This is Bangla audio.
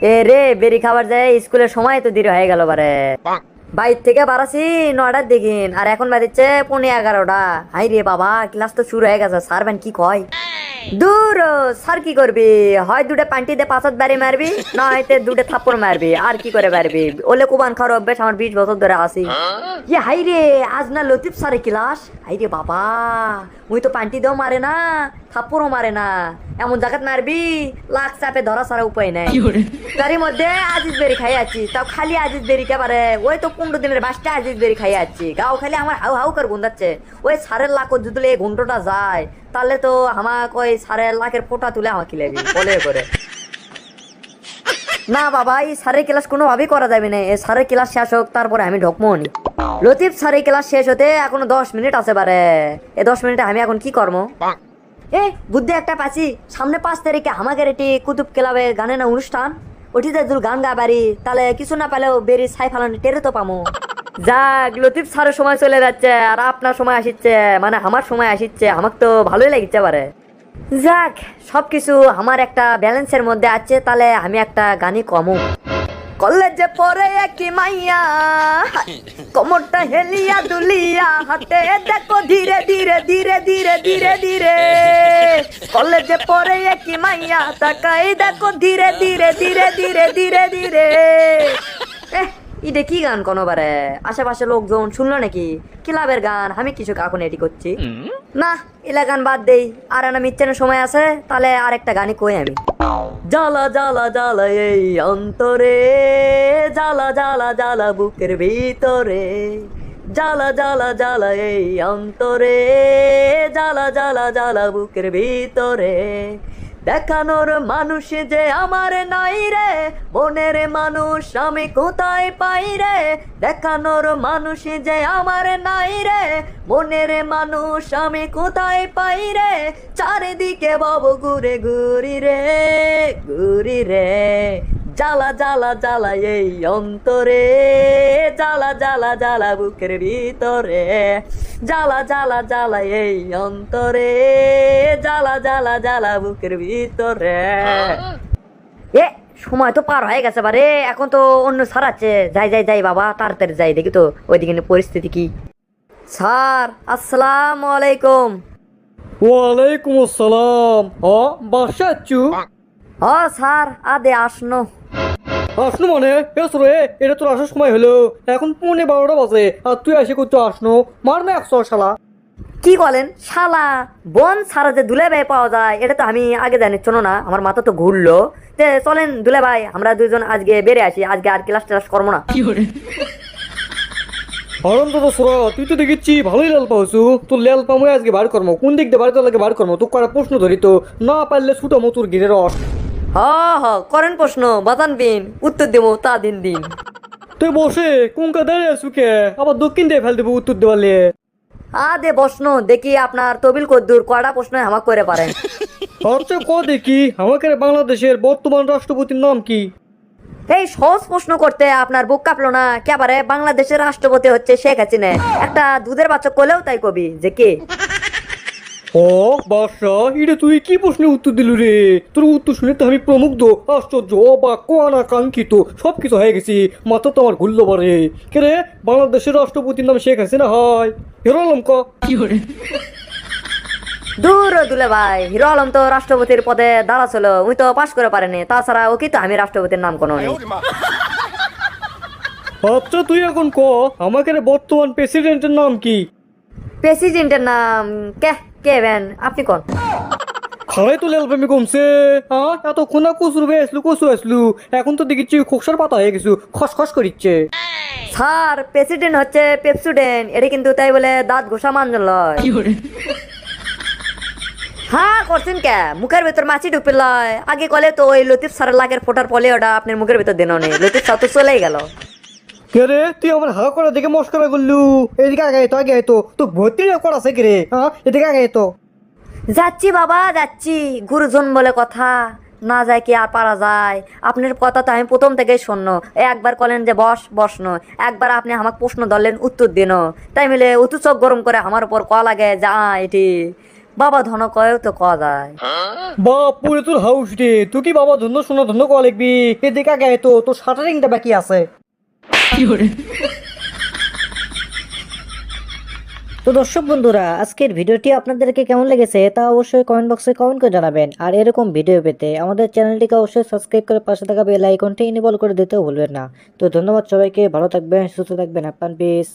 এ রে বেরি খাবার যায় স্কুলের সময় তো দেরি হয়ে গেল বারে। বাইর থেকে বাড়াছি 9টার দিকে আর এখন বাজছে 11:30। হাই রে বাবা, ক্লাস তো শুরু হয়ে গেছে। স্যার কি কয়? দূর স্যার কি করবি, হয় দুটো পান্টি দিয়ে পাঁচাত বাড়ি মারবি, না হয়তো দুটো থাপ্পড় মারবি। আর কি করে মারবি? ওলে কুবান খাওয়ার অভ্যেস আমার 20 বছর ধরে আসি। হাই রে, আজ না লতিফ স্যারের ক্লাস। হাই রে বাবা, মুই তো পান্টি দিয়েও মারে না, থাপ্পড়ও মারে না, এমন জায়গাত মারবি লাখ চাপে ধরা ছাড়া উপায় নাই। তারই মধ্যে আজিজ বেরি খাই আছি, তাও খালি আজিজ বেরি কে পারে। ওই তো 15 দিনের বাসটা আজিজ বেরি খাই আছি, গাও খালি আমার হাউ হাউ করে গুন্দাচ্ছে। ওই সারের লাখ যদি এই ঘন্টটা যায় তাহলে তো আমাকে ওই সারের লাখের ফোঁটা তুলে আমাকে লেবি বলে করে। না বাবা, এই স্যারের ক্লাস কোনোভাবেই করা যাবে না। এই স্যারের ক্লাস শেষ হোক তারপরে আমি ঢুকবো নি। লতিফ স্যারের ক্লাস শেষ হতে এখনো 10 মিনিট আছে বারে। এই 10 মিনিটে আমি এখন কি করবো? এ বুদ্ধি একটা পাচ্ছি, সামনে 5 তারিখে আমাদের এটি কুতুব ক্লাবে গানের না অনুষ্ঠান, ওটিতে যদি গান গা বাড়ি তাহলে কিছু না পেলেও বেরি ছাই ফালানো টেরে তো পামো। যাক, লতিফ স্যারের সময় চলে যাচ্ছে আর আপনার সময় আসিচ্ছে, মানে আমার সময় আসিচ্ছে। আমাকে তো ভালোই লাগছে পারে। যাক, সবকিছু আমার একটা ব্যালেন্সের মধ্যে আছে, তাহলে আমি একটা গানই কমু। কলেজে পড়ে একই মাইয়া, কোমরটা হেলিয়া দুলিয়া, হাতে দেখো ধীরে ধীরে ধীরে ধীরে ধীরে ধীরে। কলেজে পড়ে একই মাইয়া, তাকাই দেখো ধীরে ধীরে ধীরে ধীরে ধীরে ধীরে। এটা কি গান কোনোবারে? আশেপাশে লোকজন শুনলো নাকি? ক্লাবের গান, আমি কিছু এখন এটি করছি না। এলা গান বাদ দেই, আর না মিচ্ছেনের সময় আছে, তাহলে আর একটা গানই কই আমি। জ্বালা জ্বালা জ্বালা এই অন্তরে, জ্বালা জ্বালা জ্বালা বুকের ভিতরে, জ্বালা জ্বালা জ্বালা এই অন্তরে, জ্বালা জ্বালা জ্বালা বুকের ভিতরে। দেখানোর মানুষ যে আমার নাই রে, মনের মানুষ আমি কোথায় পাই রে। দেখানোর মানুষ যে আমার নাই রে, মনের মানুষ আমি কোথায় পাই রে। চারিদিকে বব ঘুরে ঘুরি রে, ঘুরি রে। জ্বালা জ্বালা জ্বালা এই অন্তরে, জ্বালা জ্বালা জ্বালা বুকের ভিতরে, জ্বালা জ্বালা জ্বালা এই অন্তরে, জ্বালা জ্বালা জ্বালা বুকের ভিতরে। এ সময় তো পার হয়ে গেছে বারে, এখন তো অন্য স্যার আছে। যাই যাই যাই বাবা, তাড়াতাড়ি যাই, দেখি তো ওইদিকে পরিস্থিতি কি। স্যার আসসালামু আলাইকুম। ওয়ালাইকুম আসসালাম। বাসা আছু? স্যার আদে আসনো। আসনো মানে এসো রে, এটা তোর আসার সময় হলো। এখন 12:15 বাজে আর তুই এসে করতে আসনো? মার না 100 শালা। কি বলেন শালা? বোন ছাড়া যে দুলে ভাই পাওয়া যায় এটা তো আমি আগে জানি, শোনো না, আমার মাথা তো ঘুরলো। তে চলেন দুলে ভাই, আমরা দুজন আজকে বেড়ে আসি, আজকে আর ক্লাস টেলাস করবো না। আনন্দ তো সোরা, তুই তো দেখেছি ভালোই লাল পাওছু। তোর লাল পামো আজকে বার করবো, কোন দিক দিয়ে বার করলে বার করবো? তোর করা প্রশ্ন ধরি তো, না পারলে ছুটো মতুর গিরে রস। হ হ করেন প্রশ্ন, বাতান বিন, উত্তর দেবো তা দিন দিন। তুই বসে কোনকা দাঁড়িয়ে আছু কে? আবার দক্ষিণ দিয়ে ফেল দেবো উত্তর দেওয়ালে। দে প্রশ্ন দেখি আপনার তবিল কদ্দুর কয়টা প্রশ্ন আমাকে করে পারেন। আচ্ছা ক দেখি, আমাকে বাংলাদেশের বর্তমান রাষ্ট্রপতির নাম কি? এই সহজ প্রশ্ন করতে আপনার বুক কাঁপলো না কেবারে? বাংলাদেশের রাষ্ট্রপতি হচ্ছে শেখ হাসিনা। একটা দুধের বাচ্চা কোলেও তাই কবি যে কে। বাদশা, এটা তুই কি প্রশ্নে উত্তর দিলু রে? তোর উত্তর শুনে তো আমি প্রমুগ্ধ, আশ্চর্য, অবাক, অনাকাঙ্ক্ষিত সবকিছু হয়ে গেছি। মাথা তো আমার ঘুরলো বারে। কে রে, বাংলাদেশের রাষ্ট্রপতির নাম শেখ হাসিনা হয়? হিরো আলম ক? দূর দুলে ভাই, হিরো আলম তো রাষ্ট্রপতির পদে দাঁড়াছিল, উনি তো পাশ করে পারেনি। তাছাড়া ও কি তো আমি রাষ্ট্রপতির নাম কোনো নেই। আচ্ছা তুই এখন ক, আমাকে বর্তমান প্রেসিডেন্টের নাম কি? প্রেসিডেন্টের নাম কে কে বেন আপনি কোন? খালাই তো লেল প্রেমে কমছে। এতক্ষণ না কচুর বে আসলু, কচু আসলু, এখন তো দেখেছি খোকসার পাতা হয়ে গেছু, খসখস করিচ্ছে। স্যার প্রেসিডেন্ট হচ্ছে পেপসুডেন্ট, এটা কিন্তু তাই বলে দাঁত ঘোষা মানজন লয়। হ্যাঁ করছেন কে? মুখের ভিতর মাছি ঢুকবে লয়। আগে কলে তো ওই লতিফ স্যারের লাগের ফোটার পলে ওটা আপনার মুখের ভিতর দেন নেই, লতিফ স্যার তো চলেই গেল। কে রে, তুই আমার হা করা দেখে মস্করা করলু? এদিকে আগে তো আগে তো তো ভর্তি করাছে কে রে? এদিকে আগে তো। যাচ্ছি বাবা যাচ্ছি, গুরুজন বলে কথা, না যায় কি আর পারা যায়? আপনার কথা তো আমি প্রথম থেকেই শুননো। একবার কলেন যে বস বসনো, একবার আপনি আমাকে প্রশ্ন ধরলেন উত্তর দিন, তাই মিলে উতু চোখ গরম করে আমার উপর ক লাগে যা এটি বাবা ধন কয়েও তো কয়া যায়। বাপ পুরে তোর হাউস রে, তুই কি বাবা ধন্য সোনা ধন্য কয়া লিখবি? এদিকে আগে তো তোর শাটারিংটা বাকি আছে। তো দর্শক বন্ধুরা, আজকের ভিডিওটি আপনাদেরকে কেমন লেগেছে তা অবশ্যই কমেন্ট বক্সে কমেন্ট করে জানাবেন। আর এরকম ভিডিও পেতে আমাদের চ্যানেলটিকে অবশ্যই সাবস্ক্রাইব করে পাশে থাকা বেল আইকনটি ইনেবল করে দিতেও ভুলবেন না। তো ধন্যবাদ সবাইকে, ভালো থাকবেন, সুস্থ থাকবেন, আপনার পিস।